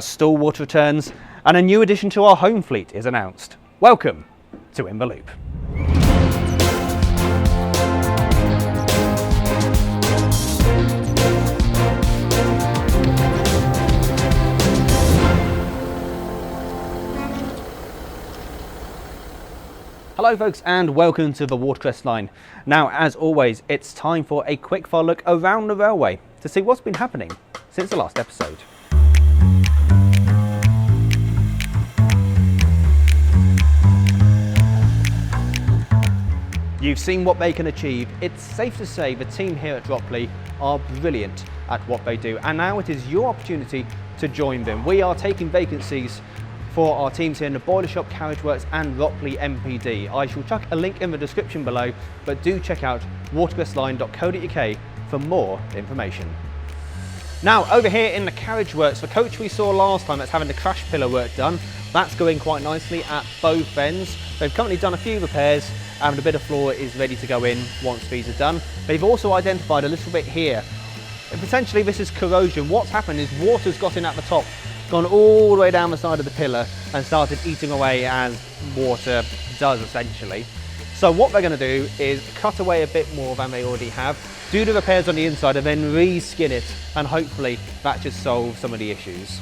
stalwart returns, and a new addition to our home fleet is announced. Welcome to In the Loop. Hello folks and welcome to the Watercress Line. Now as always it's time for a quick fire look around the railway to see what's been happening since the last episode. You've seen what they can achieve. It's safe to say the team here at Ropley are brilliant at what they do, and now it is your opportunity to join them. We are taking vacancies for our teams here in the Boiler Shop, Carriage Works and Ropley MPD. I shall chuck a link in the description below, but do check out watercressline.co.uk for more information. Now over here in the Carriage Works, the coach we saw last time that's having the crash pillar work done, that's going quite nicely at both ends. They've currently done a few repairs and a bit of floor is ready to go in once these are done. They've also identified a little bit here. And potentially this is corrosion. What's happened is water's got in at the top, gone all the way down the side of the pillar and started eating away as water does essentially. So what they're going to do is cut away a bit more than they already have, do the repairs on the inside and then re-skin it, and hopefully that should solve some of the issues.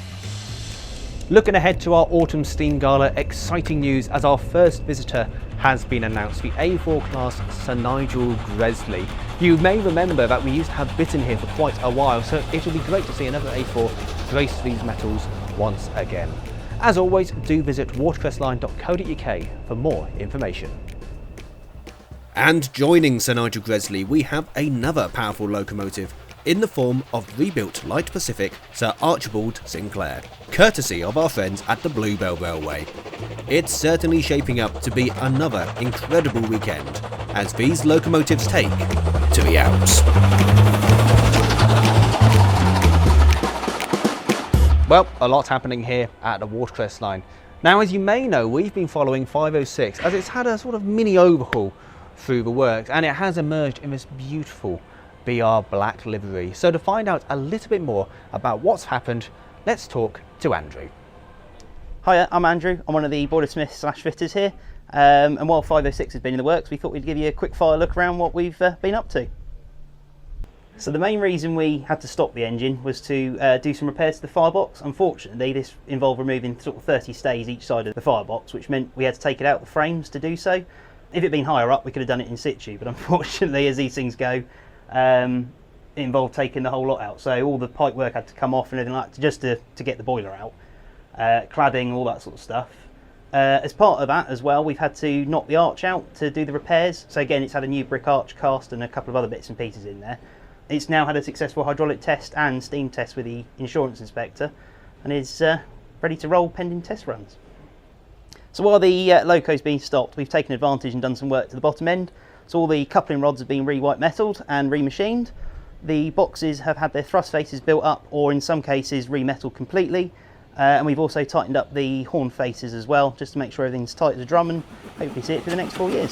Looking ahead to our autumn steam gala, exciting news as our first visitor has been announced, the A4 class Sir Nigel Gresley. You may remember that we used to have Bitten here for quite a while, so it will be great to see another A4 grace these metals once again. As always, do visit watercressline.co.uk for more information. And joining Sir Nigel Gresley, we have another powerful locomotive in the form of rebuilt Light Pacific Sir Archibald Sinclair, courtesy of our friends at the Bluebell Railway. It's certainly shaping up to be another incredible weekend as these locomotives take to the Alps. Well, a lot happening here at the Watercress Line. Now as you may know, we've been following 506 as it's had a sort of mini overhaul through the works and it has emerged in this beautiful BR black livery. So to find out a little bit more about what's happened, let's talk to Andrew. Hiya, I'm Andrew. I'm one of the boilersmiths / fitters here. And while 506 has been in the works, we thought we'd give you a quick fire look around what we've been up to. So the main reason we had to stop the engine was to do some repairs to the firebox. Unfortunately, this involved removing sort of 30 stays each side of the firebox, which meant we had to take it out of the frames to do so. If it had been higher up, we could have done it in situ, but unfortunately, as these things go, it involved taking the whole lot out. So all the pipe work had to come off and everything like that just to get the boiler out. Cladding, all that sort of stuff. As part of that as well, we've had to knock the arch out to do the repairs. So again, it's had a new brick arch cast and a couple of other bits and pieces in there. It's now had a successful hydraulic test and steam test with the insurance inspector and is ready to roll pending test runs. So while the loco's been stopped, we've taken advantage and done some work to the bottom end. So all the coupling rods have been re-white metalled and remachined. The boxes have had their thrust faces built up or in some cases re-metalled completely. And we've also tightened up the horn faces as well, just to make sure everything's tight as a drum and hopefully see it for the next 4 years.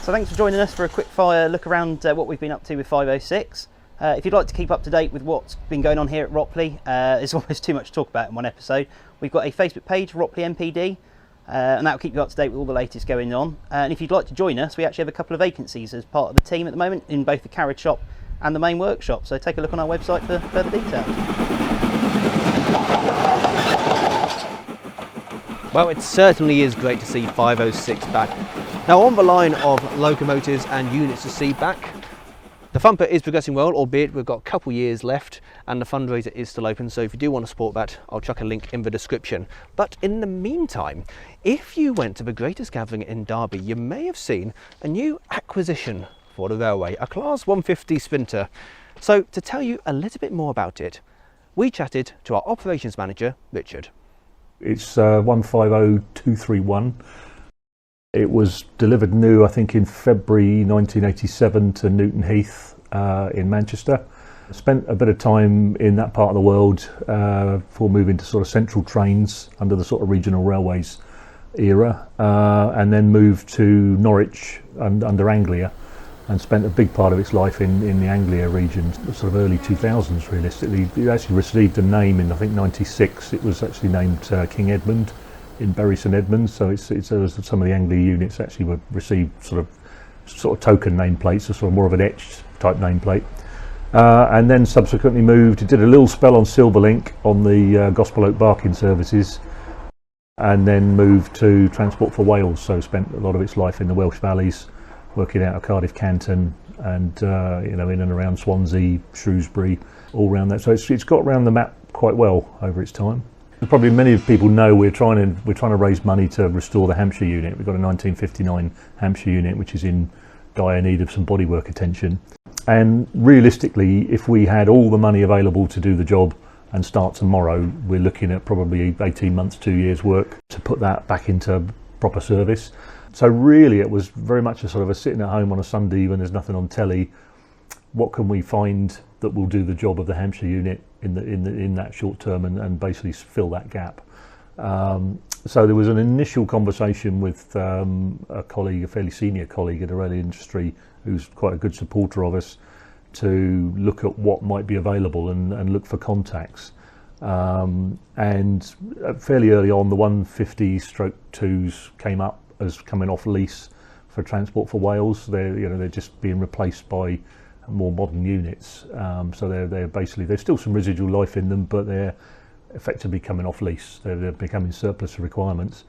So thanks for joining us for a quick fire look around what we've been up to with 506. If you'd like to keep up to date with what's been going on here at Ropley, it's almost too much to talk about in one episode. We've got a Facebook page, Ropley MPD, and that will keep you up to date with all the latest going on. And if you'd like to join us, we actually have a couple of vacancies as part of the team at the moment in both the carriage shop and the main workshop, so take a look on our website for further details. Well, it certainly is great to see 506 back. Now on the line of locomotives and units to see back, the Thumper is progressing well, albeit we've got a couple years left and the fundraiser is still open, so if you do want to support that, I'll chuck a link in the description. But in the meantime, if you went to the greatest gathering in Derby, you may have seen a new acquisition for the railway, a Class 150 Sprinter. So to tell you a little bit more about it, we chatted to our operations manager, Richard. It's 150231. It was delivered new, I think, in February 1987 to Newton Heath in Manchester. Spent a bit of time in that part of the world before moving to sort of central trains under the sort of regional railways era, and then moved to Norwich under Anglia and spent a big part of its life in the Anglia region, sort of early 2000s realistically. It actually received a name in, I think, 96. It was actually named King Edmund in Bury St Edmunds, so it's some of the Anglia units actually received sort of token nameplates, or sort of more of an etched type nameplate. And then subsequently moved, it did a little spell on Silverlink on the Gospel Oak Barking services, and then moved to Transport for Wales, so spent a lot of its life in the Welsh valleys, working out of Cardiff Canton and in and around Swansea, Shrewsbury, all around that. So it's got around the map quite well over its time. Probably many people know we're trying to raise money to restore the Hampshire unit. We've got a 1959 Hampshire unit which is in dire need of some bodywork attention. And realistically, if we had all the money available to do the job and start tomorrow, we're looking at probably 18 months, 2 years work to put that back into proper service. So really it was very much a sort of a sitting at home on a Sunday when there's nothing on telly, what can we find that will do the job of the Hampshire unit in that short term and basically fill that gap. So there was an initial conversation with a colleague, a fairly senior colleague in the rail industry who's quite a good supporter of us, to look at what might be available and look for contacts. And fairly early on, the 150/2s came up as coming off lease for Transport for Wales. They're just being replaced by more modern units. So they're basically, there's still some residual life in them, but they're effectively coming off lease. They're becoming surplus of requirements.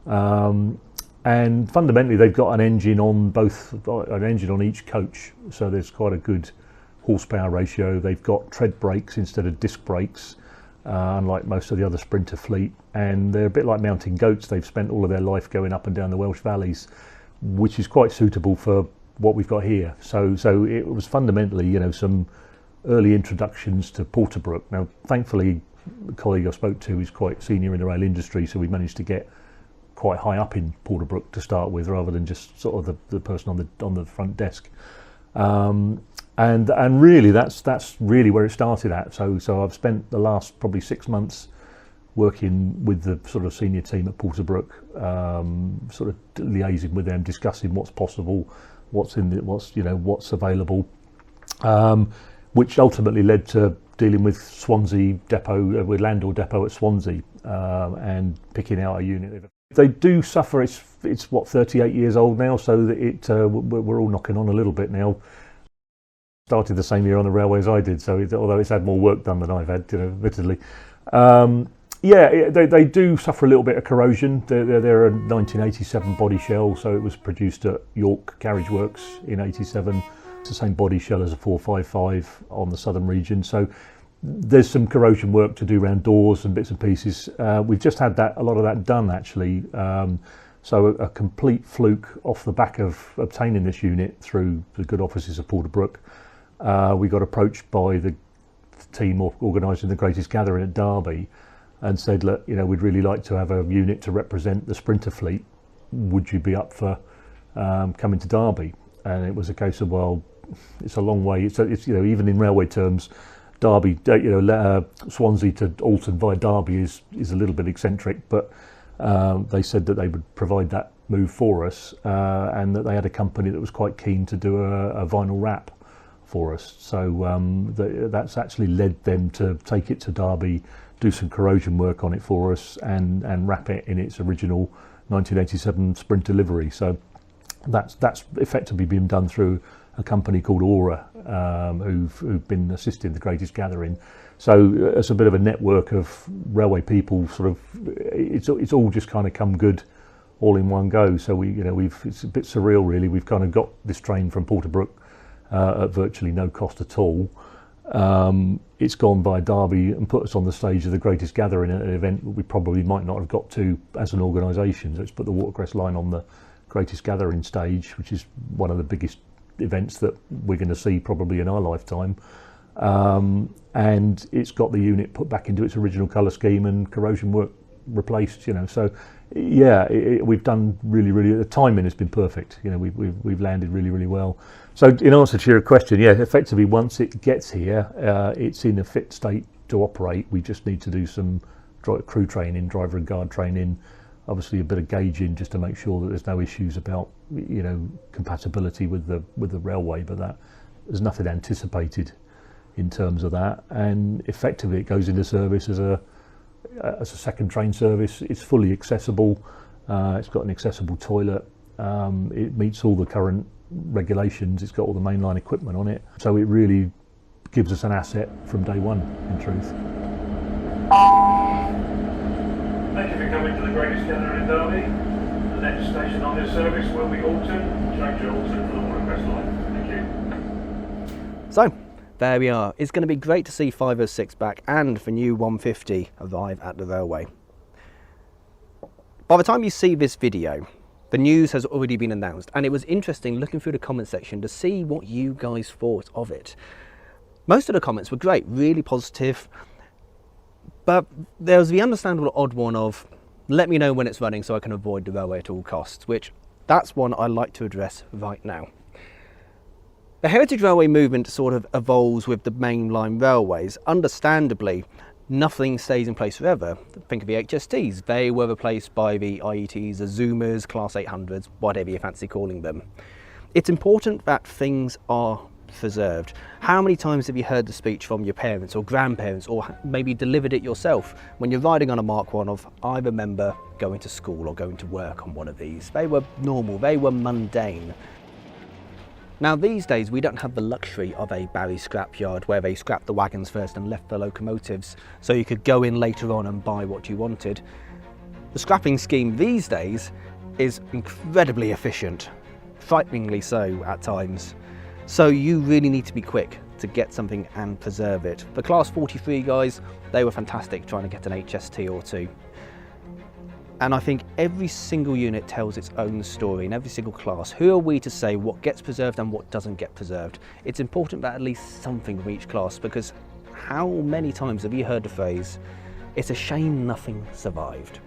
And fundamentally, they've got an engine on each coach, so there's quite a good horsepower ratio. They've got tread brakes instead of disc brakes, unlike most of the other Sprinter fleet, and they're a bit like mountain goats. They've spent all of their life going up and down the Welsh valleys, which is quite suitable for what we've got here. So it was fundamentally, some early introductions to Porterbrook. Now, thankfully, the colleague I spoke to is quite senior in the rail industry, so we managed to get quite high up in Porterbrook to start with, rather than just sort of the person on the front desk. And really, that's really where it started at. So I've spent the last probably 6 months working with the sort of senior team at Porterbrook, sort of liaising with them, discussing what's possible, what's available, which ultimately led to dealing with Swansea Depot, with Landor Depot at Swansea, and picking out a unit. They do suffer. It's 38 years old now, so that we're all knocking on a little bit now. Started the same year on the railway as I did, so although it's had more work done than I've had, admittedly. They do suffer a little bit of corrosion. They're a 1987 body shell, so it was produced at York Carriage Works in 87. It's the same body shell as a 455 on the southern region, so there's some corrosion work to do around doors and bits and pieces. We've just had a lot of that done actually. So a complete fluke off the back of obtaining this unit through the good offices of Porterbrook. We got approached by the team organising the Greatest Gathering at Derby and said, look, we'd really like to have a unit to represent the Sprinter fleet. Would you be up for coming to Derby? And it was a case of, well, it's a long way. It's even in railway terms, Derby, Swansea to Alton via Derby is a little bit eccentric, but they said that they would provide that move for us, and that they had a company that was quite keen to do a vinyl wrap for us. So that's actually led them to take it to Derby, do some corrosion work on it for us, and wrap it in its original 1987 Sprinter livery. So that's effectively been done through a company called Aura, who've been assisting the Greatest Gathering. So it's a bit of a network of railway people. Sort of, it's all just kind of come good, all in one go. So it's a bit surreal, really. We've kind of got this train from Porterbrook at virtually no cost at all. It's gone by Derby and put us on the stage of the Greatest Gathering at an event that we probably might not have got to as an organisation. So it's put the Watercress line on the Greatest Gathering stage, which is one of the biggest events that we're going to see probably in our lifetime, and it's got the unit put back into its original colour scheme and corrosion work replaced. So we've done really. The timing has been perfect. We've landed really well. So in answer to your question, effectively once it gets here, it's in a fit state to operate. We just need to do some crew training, driver and guard training, obviously a bit of gauging just to make sure that there's no issues about, you know, compatibility with the railway, but there's nothing anticipated in terms of that. And effectively it goes into service as a second train service. It's fully accessible. It's got an accessible toilet. It meets all the current regulations. It's got all the mainline equipment on it. So it really gives us an asset from day one, in truth. Thank you for coming to the greatest gala in Derby. The next station on this service will be Alton. Change at Alton for the Warren Crest line. Thank you. So, there we are. It's going to be great to see 506 back and for new 150 arrive at the railway. By the time you see this video, the news has already been announced, and it was interesting looking through the comment section to see what you guys thought of it. Most of the comments were great, really positive, but there was the understandable odd one of, let me know when it's running so I can avoid the railway at all costs, which that's one I like to address right now. The Heritage Railway movement sort of evolves with the mainline railways. Understandably, nothing stays in place forever. Think of the HSTs. They were replaced by the IETs, the Zoomers, Class 800s, whatever you fancy calling them. It's important that things are preserved. How many times have you heard the speech from your parents or grandparents, or maybe delivered it yourself when you're riding on a Mark 1 of, I remember going to school or going to work on one of these. They were normal, they were mundane. Now these days we don't have the luxury of a Barry scrapyard where they scrapped the wagons first and left the locomotives so you could go in later on and buy what you wanted. The scrapping scheme these days is incredibly efficient, frighteningly so at times. So you really need to be quick to get something and preserve it. The Class 43 guys, they were fantastic trying to get an HST or two. And I think every single unit tells its own story in every single class. Who are we to say what gets preserved and what doesn't get preserved? It's important that at least something from each class, because how many times have you heard the phrase, it's a shame nothing survived?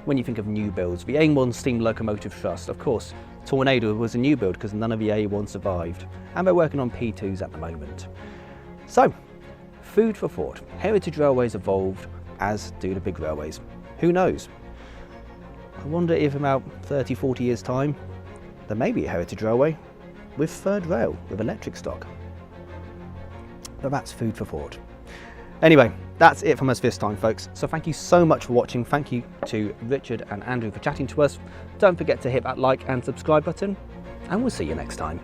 When you think of new builds, the A1 Steam Locomotive Trust, of course, Tornado was a new build because none of the A1 survived, and they're working on P2s at the moment. So, food for thought. Heritage railways evolved, as do the big railways. Who knows? I wonder if in about 30, 40 years' time, there may be a heritage railway with third rail, with electric stock. But that's food for thought. Anyway, that's it from us this time, folks. So thank you so much for watching. Thank you to Richard and Andrew for chatting to us. Don't forget to hit that like and subscribe button, and we'll see you next time.